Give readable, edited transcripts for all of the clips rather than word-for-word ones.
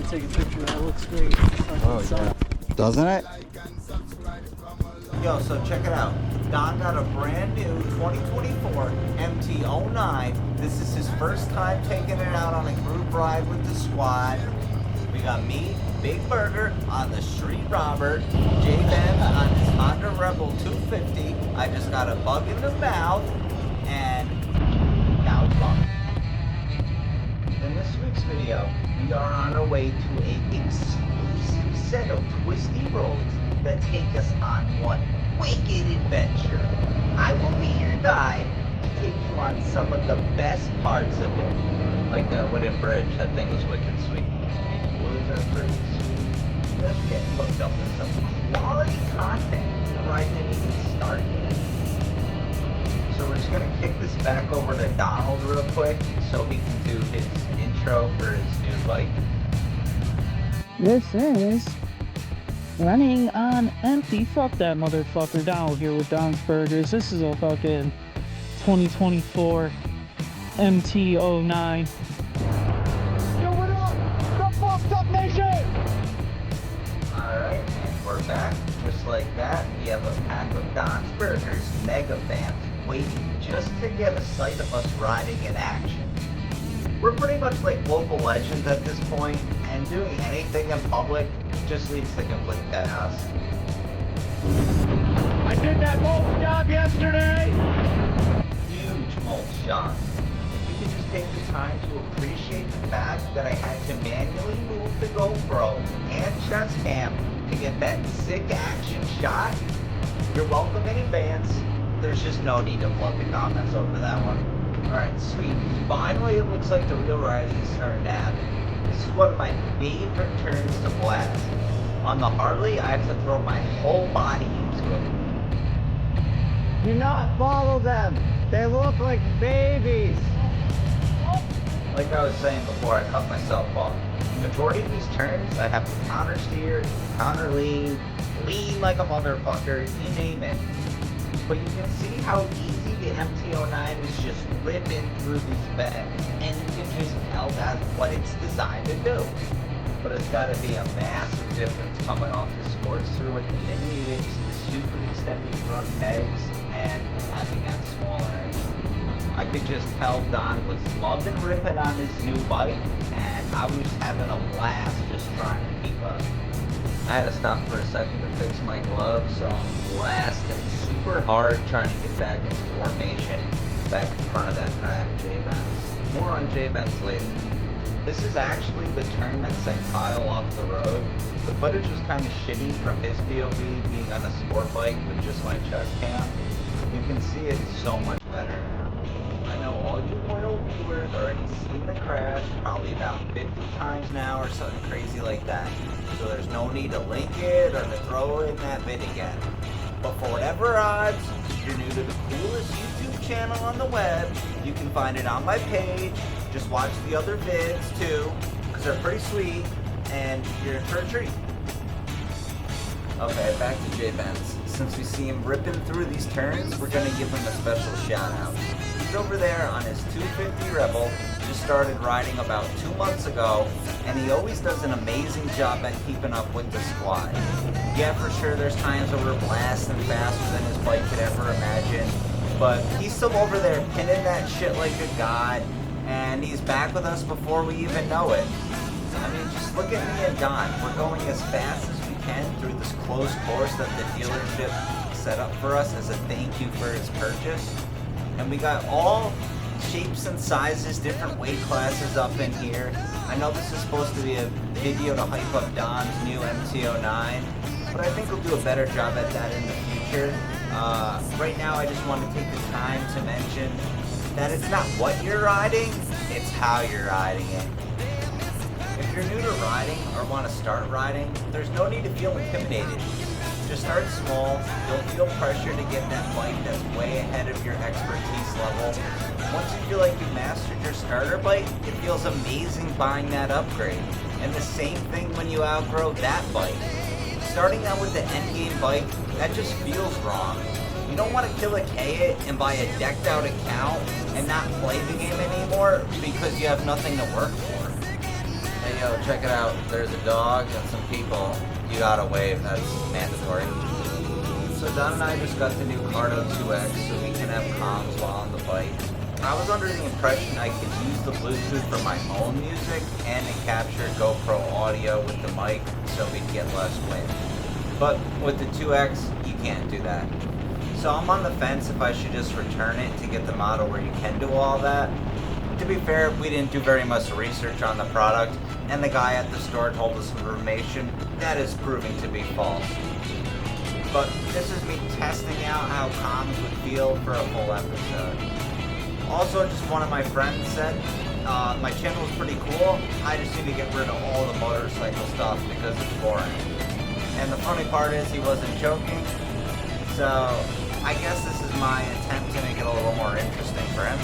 take a picture. That looks great. Oh, yeah. Doesn't it? Yo, so check it out. Don got a brand new 2024 MT09. This is his first time taking it out on a group ride with the squad. We got me, Big Burger on the Street Robert, Jaybenz on his Honda Rebel 250. I just got a bug in the mouth, and now it's gone. In this week's video, we are on our way to an exclusive set of twisty roads that take us on one wicked adventure. I will be your guide to take you on some of the best parts of it. Like that wooden bridge, that thing was wicked sweet. Woods are pretty sweet. Let's get hooked up with some quality content. The ride didn't even start yet. So we're just gonna kick this back over to Donald real quick so he can do his intro for his new bike. This is running on empty. Fuck that motherfucker. Down here with Don's Burgers. This is a fucking 2024 MT09. Yo, what up? The fucked up nation! Alright, and we're back. Just like that, we have a pack of Don's Burgers mega fans waiting just to get a sight of us riding in action. We're pretty much like local legends at this point, and doing anything in public just leads to complete chaos. I did that mulch job yesterday! Huge mulch job. If you could just take the time to appreciate the fact that I had to manually move the GoPro and chest cam to get that sick action shot, you're welcome in advance. There's just no need to flood the comments over that one. Alright, sweet. Finally, it looks like the real riding is starting to happen. This is one of my favorite turns to blast. On the Harley, I have to throw my whole body into it. Do not follow them. They look like babies. Like I was saying before, I cut myself off. The majority of these turns, I have to counter steer, counter lean like a motherfucker, you name it. But you can see how easy the MT09 is just ripping through these bends, and you can just tell that's what it's designed to do. But it's got to be a massive difference coming off the sports through with the mini units, the super extended front pegs, and having that smaller engine. I could just tell Don was loving ripping on his new bike, and I was having a blast just trying to keep up. I had to stop for a second to fix my gloves, so I'm blasting super hard trying to get back into formation back in front of that track, Jaybenz. More on Jaybenz later. This is actually the turn that sent Kyle off the road. The footage was kind of shitty from his PoV being on a sport bike with just my chest cam. You can see it so much better now. I know all you loyal viewers already seen the crash probably about 50 times now or something crazy like that. So there's no need to link it or to throw in that vid again. But for whatever odds, you're new to the coolest YouTube channel on the web, you can find it on my page. Just watch the other vids too, because they're pretty sweet, and you're in for a treat. Okay, back to Jaybenz. Since we see him ripping through these turns, we're gonna give him a special shout out. He's over there on his 250 Rebel, just started riding about 2 months ago, and he always does an amazing job at keeping up with the squad. Yeah, for sure, there's times where we're blasting faster than his bike could ever imagine, but he's still over there pinning that shit like a god, and he's back with us before we even know it. I mean, just look at me and Don. We're going as fast as we can through this closed course that the dealership set up for us as a thank you for his purchase. And we got all shapes and sizes, different weight classes up in here. I know this is supposed to be a video to hype up Don's new MT09, but I think we'll do a better job at that in the future. Right now, I just want to take the time to mention that it's not what you're riding, it's how you're riding it. If you're new to riding or want to start riding, there's no need to feel intimidated. Just start small. You'll feel pressure to get that bike that's way ahead of your expertise level. Once you feel like you mastered your starter bike, it feels amazing buying that upgrade. And the same thing when you outgrow that bike. Starting out with the endgame bike, that just feels wrong. You don't want to kill a K it and buy a decked out account and not play the game anymore because you have nothing to work for. yo, check it out. There's a dog and some people. You gotta wave. That's mandatory. So Don and I just got the new Cardo 2X so we can have comms while on the bike. I was under the impression I could use the Bluetooth for my own music and to capture GoPro audio with the mic so we'd get less wind. But with the 2X, you can't do that. So I'm on the fence if I should just return it to get the model where you can do all that. To be fair, we didn't do very much research on the product, and the guy at the store told us some information that is proving to be false. But this is me testing out how comms would feel for a full episode. Also, just one of my friends said, my channel is pretty cool, I just need to get rid of all the motorcycle stuff because it's boring. And the funny part is he wasn't joking, so I guess this is my attempt to make it a little more interesting for him.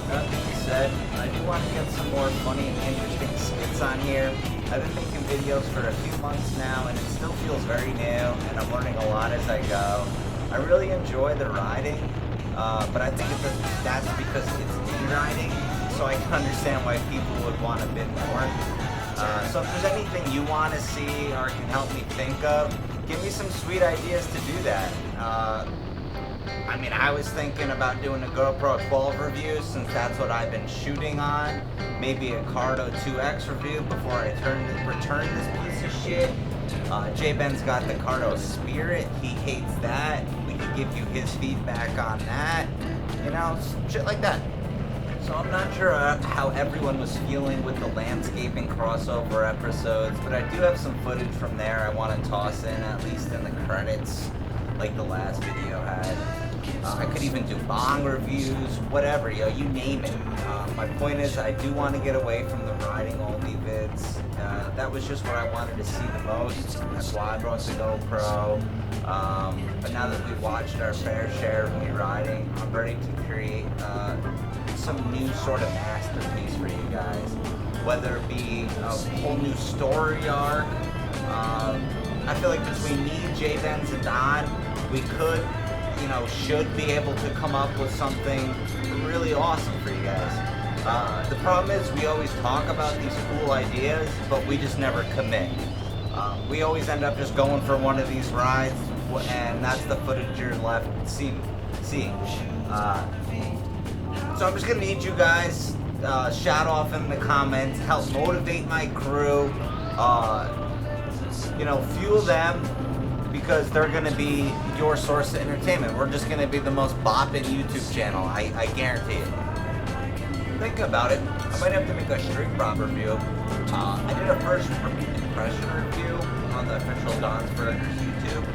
That being said, I do want to get some more funny and interesting skits on here. I've been making videos for a few months now and it still feels very new and I'm learning a lot as I go. I really enjoy the riding, but I think that's because it's me riding, so I can understand why people would want a bit more. So if there's anything you want to see or can help me think of, give me some sweet ideas to do that. I mean, I was thinking about doing a GoPro 12 review since that's what I've been shooting on. Maybe a Cardo 2X review before I return this piece of shit. Jaybenz got the Cardo Spirit. He hates that. We could give you his feedback on that. You know, shit like that. So I'm not sure how everyone was feeling with the landscaping crossover episodes, but I do have some footage from there I want to toss in, at least in the credits, like the last video had. I could even do bong reviews, whatever, yo, you name it. My point is, I do want to get away from the riding only vids. That was just what I wanted to see the most. That's why I brought the GoPro. But now that we've watched our fair share of me riding, I'm ready to create some new sort of masterpiece for you guys. Whether it be a whole new story arc. I feel like between me, Jaybenz, and Don, we could, should be able to come up with something really awesome for you guys. The problem is we always talk about these cool ideas, but we just never commit. We always end up just going for one of these rides, and that's the footage you're left seeing. So I'm just gonna need you guys, shout off in the comments, help motivate my crew, fuel them, because they're gonna be your source of entertainment. We're just gonna be the most bopping YouTube channel, I guarantee it. Thinking about it, I might have to make a street prop review. I did a first impression review on the official Don's Burgers YouTube,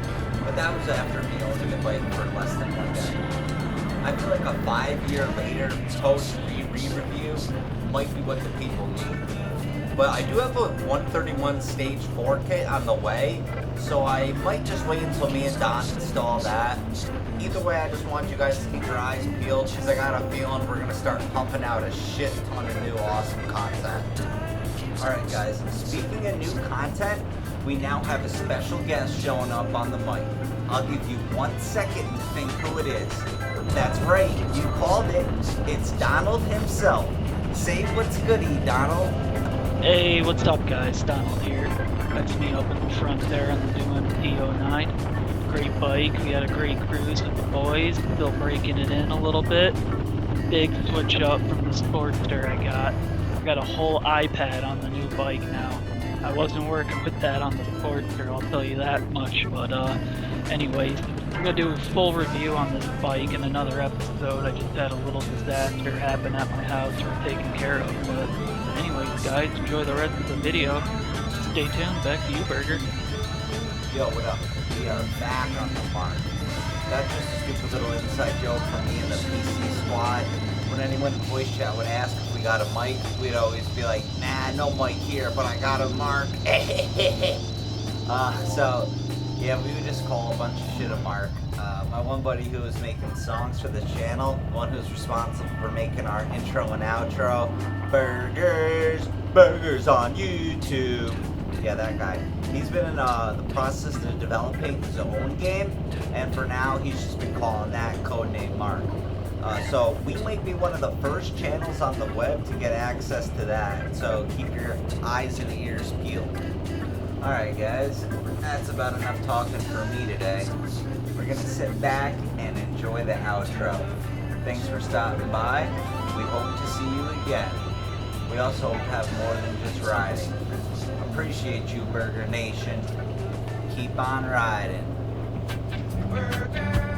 but that was after me owning the bike for less than 1 day. I feel like a 5-year later post re-review might be what the people need. But I do have a 131 stage 4 kit on the way, so I might just wait until me and Don install that. Either way, I just want you guys to keep your eyes peeled, because I got a feeling we're going to start pumping out a shit ton of new awesome content. Alright guys, speaking of new content, we now have a special guest showing up on the mic. I'll give you 1 second to think who it is. That's right, you called it. It's Donald himself. Say what's goody, Donald. Hey, what's up guys? Donald here. That's me up in the front there on the new MT09. Great bike. We had a great cruise with the boys. Still breaking it in a little bit. Big switch up from the Sportster I got. I got a whole iPad on the new bike now. I wasn't working with that on the Sportster, I'll tell you that much. But anyways, I'm gonna do a full review on this bike in another episode. I just had a little disaster happen at my house we're taking care of. But anyways, guys, enjoy the rest of the video. Stay tuned. Back to you, Burger. Yo, what up? We are back on the mark. That's just a stupid little inside joke from me and the PC squad. When anyone in voice chat would ask if we got a mic, we'd always be like, nah, no mic here, but I got a mark. So, yeah, we would just call a bunch of shit a mark. My one buddy who was making songs for the channel, one who's responsible for making our intro and outro, burgers on YouTube. Yeah, that guy. He's been in the process of developing his own game, and for now, he's just been calling that codename Mark. So we might be one of the first channels on the web to get access to that. So keep your eyes and ears peeled. Alright guys, that's about enough talking for me today. We're gonna sit back and enjoy the outro. Thanks for stopping by. We hope to see you again. We also hope to have more than just riding. Appreciate you, Burger Nation. Keep on riding. Burger.